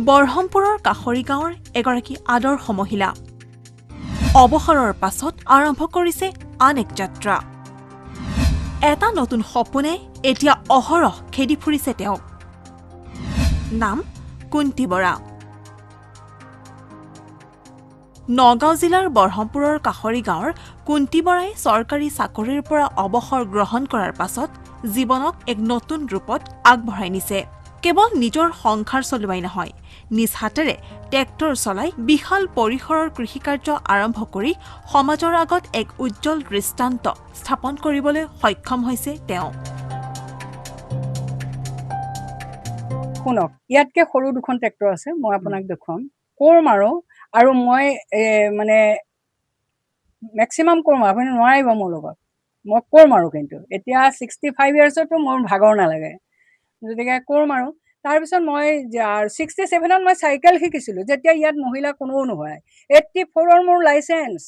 বৰহমপুৰৰ কাষৰী গাঁৱৰ এগৰাকী আদৰ্শ মহিলা অৱসৰৰ পাছত আৰম্ভ কৰিছে আন এক যাত্ৰা। এটা নতুন সপোনে এতিয়া অহৰহ খেদি ফুৰিছে তেওঁক। নাম কুন্তি বৰা। নগাঁও জিলাৰ বৰহমপুৰৰ কাষৰী গাঁৱৰ কুন্তি বৰাই চৰকাৰী চাকৰিৰ পৰা অৱসৰ গ্ৰহণ কৰাৰ পাছত জীৱনক এক নতুন ৰূপত আগবঢ়াই নিছে। কেৱল নিজৰ সংসাৰ চলোৱাই নহয়, নিজ হাতেৰে ট্ৰেক্টৰ চলাই বিশাল পৰিসৰৰ কৃষিকাৰ্য আৰম্ভ কৰি সমাজৰ আগত এক উজ্জ্বল দৃষ্টান্ত স্থাপন কৰিবলৈ সক্ষম হৈছে তেওঁ। শুনক, ইয়াতকে সৰু দুখন ট্ৰেক্টৰ আছে, মই আপোনাক দেখুৱাম। কোৰ মাৰো আৰু মই মানে মেক্সিমাম কোৰ মাৰো, আপুনি নোৱাৰিব মোৰ লগত। মই কোৰ মাৰো, কিন্তু এতিয়া 65 ইয়াৰ্ছতো মোৰ ভাগৰ নালাগে, গতিকে কোৰ মাৰো। তাৰপিছত মই 67ত মই চাইকেল শিকিছিলোঁ, যেতিয়া ইয়াত মহিলা কোনোও নহয়। 84ৰ মোৰ লাইচেঞ্চ,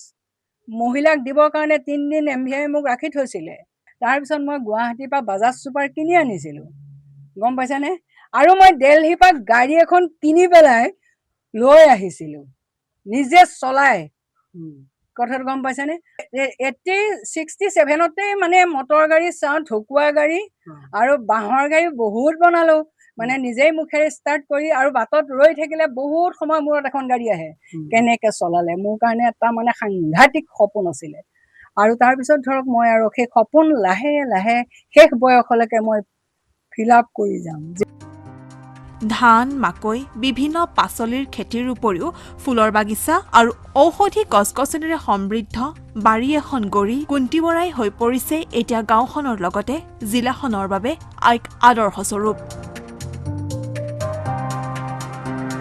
মহিলাক দিবৰ কাৰণে 3 দিন MVI মোক ৰাখি থৈছিলে। তাৰপিছত মই গুৱাহাটীৰ পৰা বাজাজ ছুপাৰ কিনি আনিছিলোঁ, গম পাইছানে? আৰু মই দিল্লীৰ পৰা গাড়ী এখন কিনি পেলাই লৈ আহিছিলোঁ, নিজে চলাই। কথাটো গম পাইছানে? 67তেই মানে মটৰ গাড়ী চাওঁ, ঢকুৱা গাড়ী আৰু বাঁহৰ গাড়ী বহুত বনালোঁ, মানে নিজেই মুখেৰে ষ্টাৰ্ট কৰি। আৰু বাটত ৰৈ থাকিলে বহুত সময় মূৰত এখন গাড়ী আহে, কেনেকৈ চলালে। মোৰ কাৰণে এটা মানে সাংঘাতিক সপোন আছিলে। আৰু তাৰপিছত ধৰক মই আৰু সেই সপোন লাহে লাহে শেষ বয়সলৈকে মই ফিল আপ কৰি যাম। ধান, মাকৈ, বিভিন্ন পাচলিৰ খেতিৰ উপৰিও ফুলৰ বাগিচা আৰু ঔষধি গছ-গছনিৰে সমৃদ্ধ বাৰী এখন গঢ়ি কুন্তি বৰাই হৈ পৰিছে এতিয়া গাঁওখনৰ লগতে জিলাখনৰ বাবে এক আদৰ্শস্বৰূপ।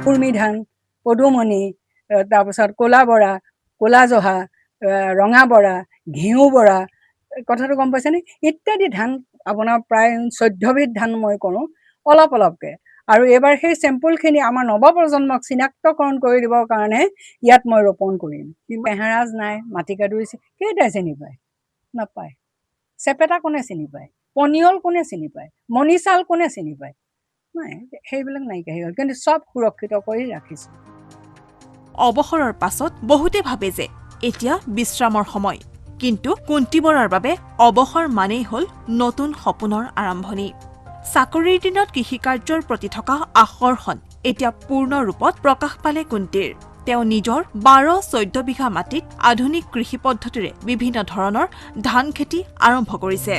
কুৰ্মী ধান, পদুমণি, তাৰপিছত ক'লা বৰা, ক'লা জহা, ৰঙা বৰা, ঘিউ বৰা, কথাটো গম পাইছেনে? ইত্যাদি ধান আপোনাৰ প্ৰায় 14 বিধ ধান মই কৰোঁ অলপ অলপকৈ। আৰু এইবাৰ সেই চেম্পুলখিনি আমাৰ নৱপ্ৰজন্মক চিনাক্তকৰণ কৰি দিবৰ কাৰণে ইয়াত মই ৰোপণ কৰিম। মেহৰাজ নাই, মাটিকাদুৰি কেইটাই চিনি পায়? নাপায়। চেপেটা কোনে চিনি পায়? পনিয়ল কোনে চিনি পায়? মণিচাল কোনে চিনি পায়? নাই, সেইবিলাক নাইকিয়া হৈ গ'ল, কিন্তু চব সুৰক্ষিত কৰি ৰাখিছোঁ। অৱসৰৰ পাছত বহুতে ভাবে যে এতিয়া বিশ্ৰামৰ সময়, কিন্তু কুন্তি বৰাৰ বাবে অৱসৰ মানেই হ'ল নতুন সপোনৰ আৰম্ভণি। চাকৰিৰ দিনত কৃষিকাৰ্যৰ প্ৰতি থকা আকৰ্ষণ এতিয়া পূৰ্ণ ৰূপত প্ৰকাশ পালে কুন্তিৰ। তেওঁ নিজৰ 12-14 বিঘা মাটিত আধুনিক কৃষি পদ্ধতিৰে বিভিন্ন ধৰণৰ ধান খেতি আৰম্ভ কৰিছে।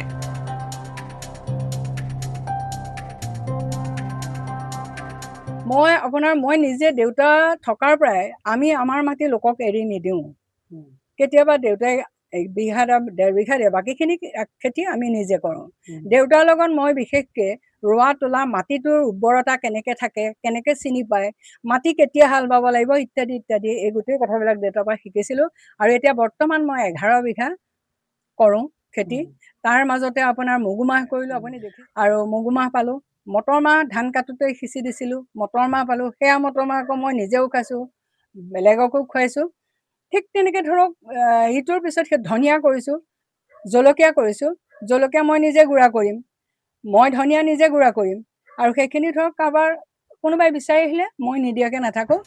মই নিজে দেউতা থকাৰ পৰাই আমি আমাৰ মাটি লোকক এৰি নিদিওঁ। কেতিয়াবা দেউতাই 1 বিঘা 1.5 বিঘা দিয়ে, বাকীখিনি খেতি আমি নিজে কৰোঁ। দেউতাৰ লগত মই বিশেষকৈ ৰোৱা তোলা, মাটিটোৰ উৰ্বৰতা কেনেকৈ থাকে, কেনেকৈ চিনি পায়, মাটি কেতিয়া হাল বাব লাগিব ইত্যাদি ইত্যাদি, এই গোটেই কথাবিলাক দেউতাৰ পৰা শিকিছিলোঁ। আৰু এতিয়া বৰ্তমান মই 11 বিঘা কৰোঁ খেতি। তাৰ মাজতে আপোনাৰ মগুমাহ কৰিলোঁ, আপুনি দেখি, আৰু মগুমাহ পালোঁ। মটৰ মাহ ধান কাটোতে সিঁচি দিছিলোঁ, মটৰ মাহ পালোঁ। সেয়া মটৰ মাহ আকৌ মই নিজেও খাইছোঁ, বেলেগকো খুৱাইছোঁ। ঠিক তেনেকৈ ধৰক ইটোৰ পিছত সেই ধনিয়া কৰিছোঁ, জলকীয়া কৰিছোঁ। জলকীয়া মই নিজে গুড়া কৰিম, মই ধনিয়া নিজে গুড়া কৰিম। আৰু সেইখিনি ধৰক কাৰোবাৰ কোনোবাই বিচাৰি আহিলে মই নিদিয়াকৈ নাথাকোঁ।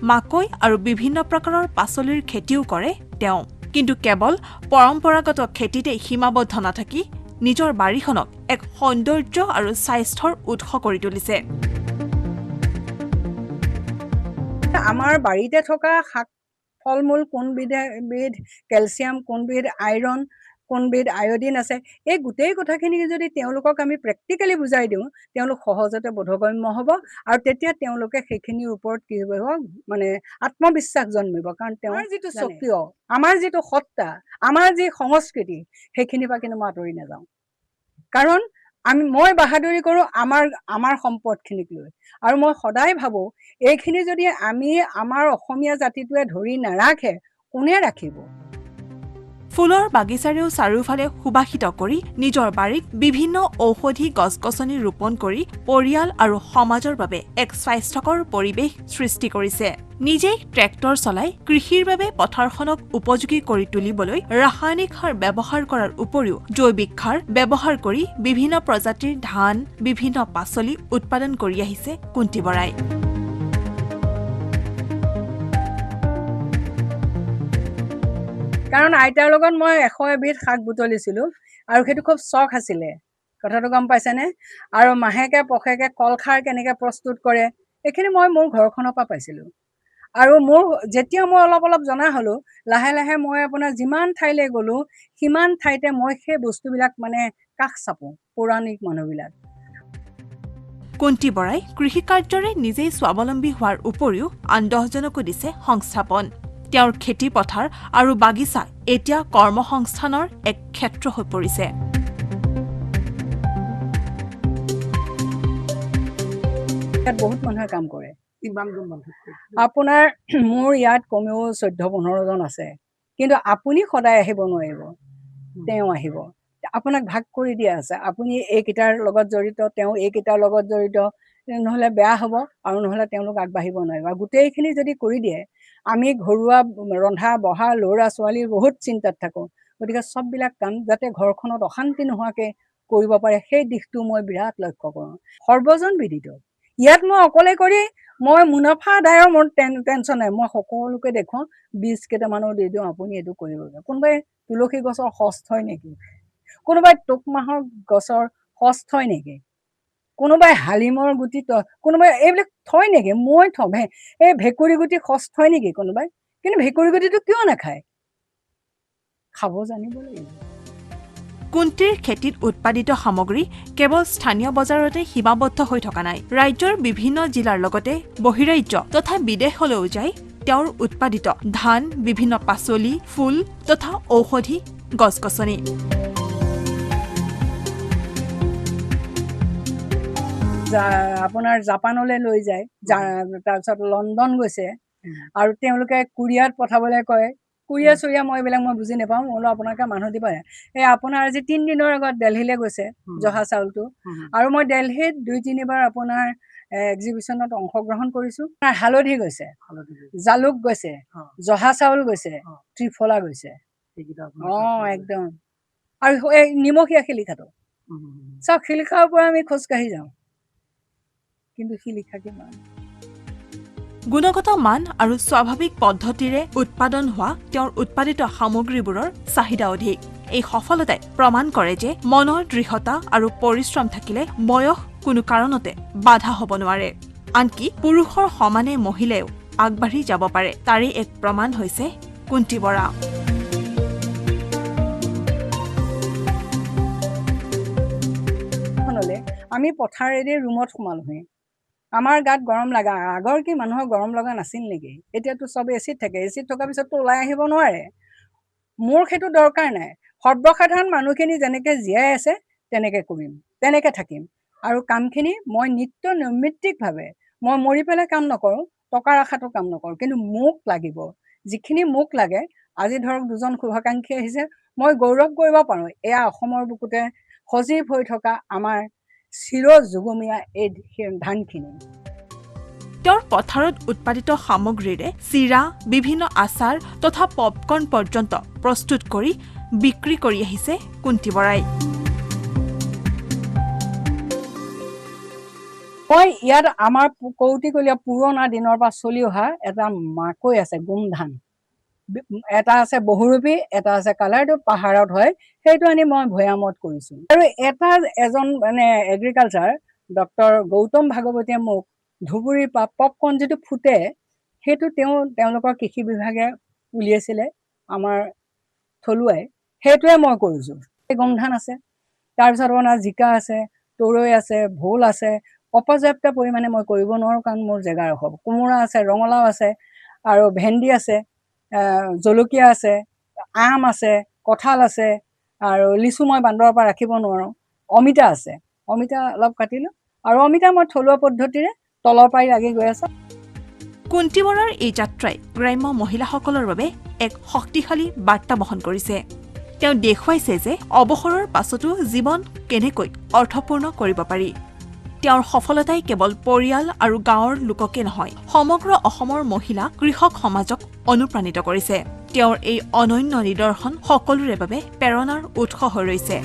মাকৈ আৰু বিভিন্ন প্ৰকাৰৰ পাচলিৰ খেতিও কৰে তেওঁ, কিন্তু কেৱল পৰম্পৰাগত খেতিতে সীমাবদ্ধ নাথাকি নিজৰ বাৰীখনক এক সৌন্দৰ্য আৰু স্বাস্থ্যৰ উৎস কৰি তুলিছে। আমাৰ বাৰীতে থকা শাক ফল-মূল কোনবিধ কেলছিয়াম, কোনবিধ আইৰণ, কোনবিধ আয়ডিন আছে, এই গোটেই কথাখিনি যদি তেওঁলোকক আমি প্ৰেক্টিকেলি বুজাই দিওঁ, তেওঁলোক সহজতে বোধগম্য হ'ব। আৰু তেতিয়া তেওঁলোকে সেইখিনিৰ ওপৰত কি হ'ব, মানে আত্মবিশ্বাস জন্মিব। কাৰণ তেওঁৰ যিটো স্বকীয়, আমাৰ যিটো সত্তা, আমাৰ যি সংস্কৃতি, সেইখিনিৰ পৰা কিন্তু মই আঁতৰি নাযাওঁ। কাৰণ মই বাহাদুৰি কৰোঁ আমাৰ সম্পদখিনিক লৈ। আৰু মই সদায় ভাবোঁ, এইখিনি যদি আমি আমাৰ অসমীয়া জাতিটোৱে ধৰি নাৰাখে, কোনে ৰাখিব? ফুলৰ বাগিচাৰেও চাৰিওফালে সুবাসিত কৰি নিজৰ বাৰীত বিভিন্ন ঔষধি গছ-গছনি ৰোপণ কৰি পৰিয়াল আৰু সমাজৰ বাবে এক স্বাস্থ্যকৰ পৰিৱেশ সৃষ্টি কৰিছে। নিজেই ট্ৰেক্টৰ চলাই কৃষিৰ বাবে পথাৰখনক উপযোগী কৰি তুলিবলৈ ৰাসায়নিক সাৰ ব্যৱহাৰ কৰাৰ উপৰিও জৈৱিক সাৰ ব্যৱহাৰ কৰি বিভিন্ন প্ৰজাতিৰ ধান, বিভিন্ন পাচলি উৎপাদন কৰি আহিছে কুন্তি বৰাই। কাৰণ আইতাৰ লগত মই 100 এবিধ শাক বুটলিছিলোঁ আৰু সেইটো খুব চখ আছিলে, কথাটো গম পাইছেনে? আৰু মাহেকে পষেকে কলখাৰ কেনেকৈ প্ৰস্তুত কৰে এইখিনি মই মোৰ ঘৰখনৰ পৰা পাইছিলোঁ। আৰু মোৰ যেতিয়া মই অলপ অলপ জনা হ'লোঁ, লাহে লাহে মই আপোনাৰ যিমান ঠাইলৈ গ'লোঁ সিমান ঠাইতে মই সেই বস্তুবিলাক মানে কাষ চাপোঁ, পৌৰাণিক মানুহবিলাক। কুন্তি বৰাই কৃষি কাৰ্যৰে নিজেই স্বাৱলম্বী হোৱাৰ উপৰিও আন 10জনকো দিছে সংস্থাপন। তেওঁৰ খেতি পথাৰ আৰু বাগিচা এতিয়া কৰ্মসংস্থানৰ এক ক্ষেত্ৰ হৈ পৰিছে। ইয়াত বহুত মানুহে কাম কৰে। আপোনাৰ মোৰ ইয়াত কমেও 14-15 জন আছে, কিন্তু আপুনি সদায় আহিব নোৱাৰিব, তেওঁ আহিব। আপোনাক ভাগ কৰি দিয়া আছে, আপুনি এইকেইটাৰ লগত জড়িত, তেওঁ এইকেইটাৰ লগত জড়িত, নহ'লে বেয়া হ'ব আৰু নহ'লে তেওঁলোক আগবাঢ়িব নোৱাৰিব। আৰু গোটেইখিনি যদি কৰি দিয়ে, আমি ঘৰুৱা ৰন্ধা বঢ়া ল'ৰা ছোৱালীৰ বহুত চিন্তাত থাকোঁ, গতিকে চববিলাক কাম যাতে ঘৰখনত অশান্তি নোহোৱাকৈ কৰিব পাৰে সেই দিশটো মই বিৰাট লক্ষ্য কৰোঁ। সৰ্বজন বিদিত ইয়াত মই অকলে কৰি মই মুনাফা আদায়ৰ মোৰ টেনশ্যন নাই। মই সকলোকে দেখুৱাওঁ, বীজ কেইটামানো দি দিওঁ, আপুনি এইটো কৰিব। কোনোবাই তুলসী গছৰ সঁচ থয় নেকি? কোনোবাই টোক মাহৰ গছৰ সঁচ থয় নেকি? কোনোবাই হালিমৰ গুটি কোনোবাই এইবিলাক থয় নেকি? মই থওঁ। এই ভেকুৰী গুটি সঁচ থয় নেকি কোনোবাই? কিন্তু ভেকুৰী গুটিটো কিয় নাখায়? খাব জানিব লাগিব। কুন্তিৰ খেতিত উৎপাদিত সামগ্ৰী কেৱল স্থানীয় বজাৰতে সীমাবদ্ধ হৈ থকা নাই। ৰাজ্যৰ বিভিন্ন জিলাৰ লগতে বহিৰাজ্য তথা বিদেশলৈও যায় তেওঁৰ উৎপাদিত ধান, বিভিন্ন পাচলি, ফুল তথা ঔষধি গছ-গছনি। আপোনাৰ জাপানলৈ লৈ যায়, তাৰপিছত লণ্ডন গৈছে, আৰু তেওঁলোকে কুৰিয়াত পঠাবলৈ কয়। কুৰিয়া মই এইবিলাক মই বুজি নাপাওঁ। মই বোলো আপোনালোকে মানুহ দিব। এই আপোনাৰ আজি 3 দিনৰ আগত দেলহিলৈ গৈছে জহা চাউলটো, আৰু মই দেলহিত 2-3বাৰ আপোনাৰ এক্সিবিশ্যনত অংশগ্ৰহণ কৰিছোঁ। হালধি গৈছে, জালুক গৈছে, জহা চাউল গৈছে, ত্ৰিফলা গৈছে। একদম। আৰু এই নিমখীয়া শিলিখাটো চাওক, শিলিখাৰ পৰা আমি খোজকাঢ়ি যাওঁ, কিন্তু শিলিখা কিমান? গুণগত মান আৰু স্বাভাৱিক পদ্ধতিৰে উৎপাদন হোৱা তেওঁৰ উৎপাদিত সামগ্ৰীবোৰৰ চাহিদা অধিক। এই সফলতাই প্ৰমাণ কৰে যে মনৰ দৃঢ়তা আৰু পৰিশ্ৰম থাকিলে বয়স কোনো কাৰণতে বাধা হ'ব নোৱাৰে। আনকি পুৰুষৰ সমানে মহিলাইও আগবাঢ়ি যাব পাৰে। তাৰে এক প্ৰমাণ হৈছে কুন্তি বৰা। আমি পথাৰেদি ৰুমত সোমালোহি, আমাৰ গাত গৰম লগা। আগৰ কি মানুহৰ গৰম লগা নাছিল নেকি? এতিয়াতো চব এচিত থাকে, এচিত থকাৰ পিছততো ওলাই আহিব নোৱাৰে। মোৰ সেইটো দৰকাৰ নাই। সৰ্বসাধাৰণ মানুহখিনি যেনেকৈ জীয়াই আছে তেনেকৈ কৰিম, তেনেকৈ থাকিম। আৰু কামখিনি মই নিত্য নৈমিত্তিকভাৱে, মই মৰি পেলাই কাম নকৰোঁ, টকাৰ আশাটো কাম নকৰোঁ, কিন্তু মোক লাগিব যিখিনি মোক লাগে। আজি ধৰক 2জন শুভাকাংক্ষী আহিছে, মই গৌৰৱ কৰিব পাৰোঁ এয়া অসমৰ বুকুতে সজীৱ হৈ থকা আমাৰ চিৰ যুগমীয়া এই ধানখিনি। তেওঁৰ পথাৰত উৎপাদিত সামগ্ৰীৰে চিৰা, বিভিন্ন আচাৰ তথা পপকৰ্ণ পৰ্যন্ত প্ৰস্তুত কৰি বিক্ৰী কৰি আহিছে কুন্তি বৰাই। মই ইয়াত আমাৰ কৌটিকলীয়া পুৰণা দিনৰ পৰা চলি অহা এটা মাকৈ আছে, গোমধান। এটা আছে বহুৰূপী, এটা আছে কালাৰটো পাহাৰত হয়, সেইটো আনি মই ভৈয়ামত কৰিছোঁ। আৰু এজন মানে এগ্ৰিকালচাৰ ডক্টৰ গৌতম ভাগৱতীয়ে মোক ধুবুৰীৰ পৰা পপকৰ্ণ যিটো ফুটে, সেইটো তেওঁলোকৰ কৃষি বিভাগে উলিয়াইছিলে আমাৰ থলুৱাই, সেইটোৱে মই কৰিছোঁ। গোমধান আছে, তাৰপিছত আপোনাৰ জিকা আছে, তৰৈ আছে, ভোল আছে। অপৰ্যাপ্ত পৰিমাণে মই কৰিব নোৱাৰোঁ, কাৰণ মোৰ জেগাৰ অভাৱ। কোমোৰা আছে, ৰঙালাও আছে, আৰু ভেন্দি আছে, জলকীয়া আছে, আম আছে, কঁঠাল আছে, আৰু লিচু মই বান্দৰৰ পৰা ৰাখিব নোৱাৰোঁ। অমিতা আছে, অমিতা অলপ কাটিলোঁ, আৰু অমিতা মই থলুৱা পদ্ধতিৰে তলৰ পৰাই লাগি গৈ আছে। কুন্তি বৰাৰ এই যাত্ৰাই গ্ৰাম্য মহিলাসকলৰ বাবে এক শক্তিশালী বাৰ্তা বহন কৰিছে। তেওঁ দেখুৱাইছে যে অৱসৰৰ পাছতো জীৱন কেনেকৈ অৰ্থপূৰ্ণ কৰিব পাৰি। তেওঁৰ সফলতাই কেৱল পৰিয়াল আৰু গাঁৱৰ লোককে নহয় সমগ্ৰ অসমৰ মহিলা কৃষক সমাজক অনুপ্ৰাণিত কৰিছে তেওঁৰ এই অনন্য নিদৰ্শন সকলোৰে বাবে প্ৰেৰণাৰ উৎস হৈ ৰৈছে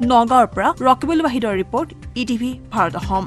নগাঁৱৰ পৰা ৰকিবুল ৱাহিদৰ ৰিপৰ্ট ইটিভি ভাৰত অসম